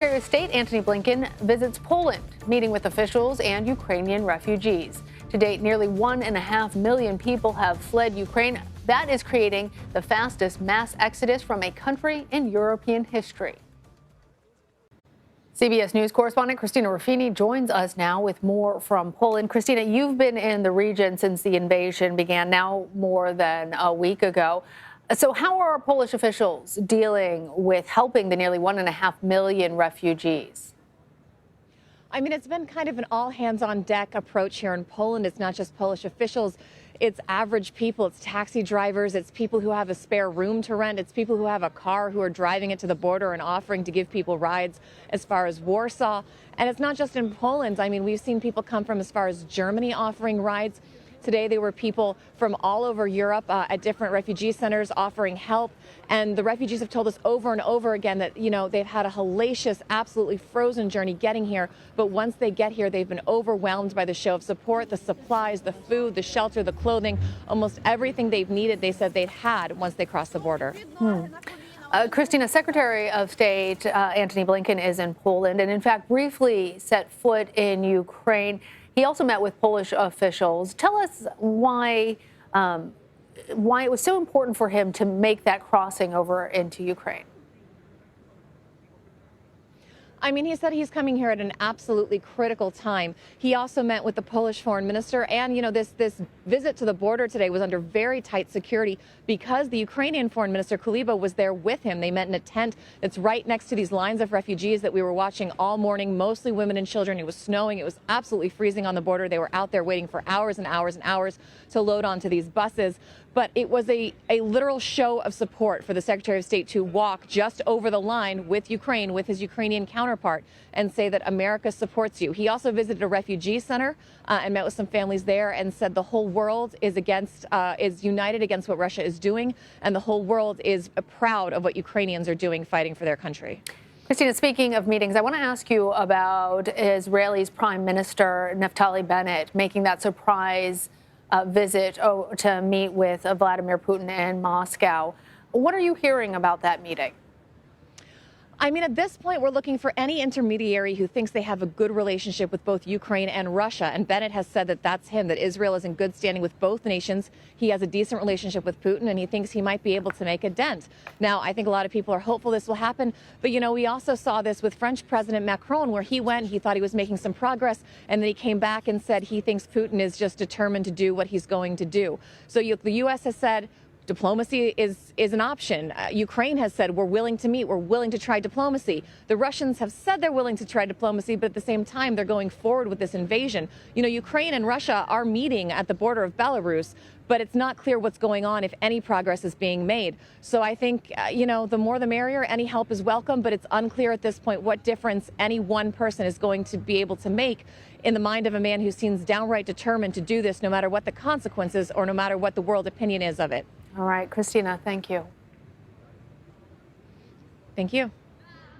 Secretary of State Antony Blinken visits Poland, meeting with officials and Ukrainian refugees. To date, nearly 1.5 million people have fled Ukraine. That is creating the fastest mass exodus from a country in European history. CBS News correspondent Christina Ruffini joins us now with more from Poland. Christina, you've been in the region since the invasion began now more than a week ago. So how are Polish officials dealing with helping the nearly 1.5 million refugees? I mean, it's been kind of an all-hands-on-deck approach here in Poland. It's not just Polish officials. It's average people. It's taxi drivers. It's people who have a spare room to rent. It's people who have a car who are driving it to the border and offering to give people rides as far as Warsaw. And it's not just in Poland. I mean, we've seen people come from as far as Germany offering rides. Today, there were people from all over Europe at different refugee centers offering help. And the refugees have told us over and over again that, you know, they've had a hellacious, absolutely frozen journey getting here. But once they get here, they've been overwhelmed by the show of support, the supplies, the food, the shelter, the clothing, almost everything they've needed, they said they'd had once they crossed the border. Christina, Secretary of State Antony Blinken is in Poland and, in fact, briefly set foot in Ukraine. He also met with Polish officials. Tell us why it was so important for him to make that crossing over into Ukraine. I mean, he said he's coming here at an absolutely critical time. He also met with the Polish foreign minister. And, you know, this visit to the border today was under very tight security because the Ukrainian foreign minister, Kuleba, was there with him. They met in a tent that's right next to these lines of refugees that we were watching all morning, mostly women and children. It was snowing. It was absolutely freezing on the border. They were out there waiting for hours and hours and hours to load onto these buses. But it was a literal show of support for the Secretary of State to walk just over the line with Ukraine, with his Ukrainian counterpart, and say that America supports you. He also visited a refugee center and met with some families there and said the whole world is united against what Russia is doing, and the whole world is proud of what Ukrainians are doing fighting for their country. Christina, speaking of meetings, I want to ask you about Israel's Prime Minister Naftali Bennett making that surprise visit to meet with Vladimir Putin in Moscow. What are you hearing about that meeting? I mean, at this point, we're looking for any intermediary who thinks they have a good relationship with both Ukraine and Russia. And Bennett has said that that's him, that Israel is in good standing with both nations. He has a decent relationship with Putin, and he thinks he might be able to make a dent. Now, I think a lot of people are hopeful this will happen. But, you know, we also saw this with French President Macron, where he went, he thought he was making some progress, and then he came back and said he thinks Putin is just determined to do what he's going to do. So the U.S. has said, diplomacy is an option. Ukraine has said we're willing to meet. We're willing to try diplomacy. The Russians have said they're willing to try diplomacy, but at the same time, they're going forward with this invasion. You know, Ukraine and Russia are meeting at the border of Belarus, but it's not clear what's going on, if any progress is being made. So I think, you know, the more the merrier. Any help is welcome, but it's unclear at this point what difference any one person is going to be able to make in the mind of a man who seems downright determined to do this, no matter what the consequences or no matter what the world opinion is of it. All right, Christina, thank you. Thank you.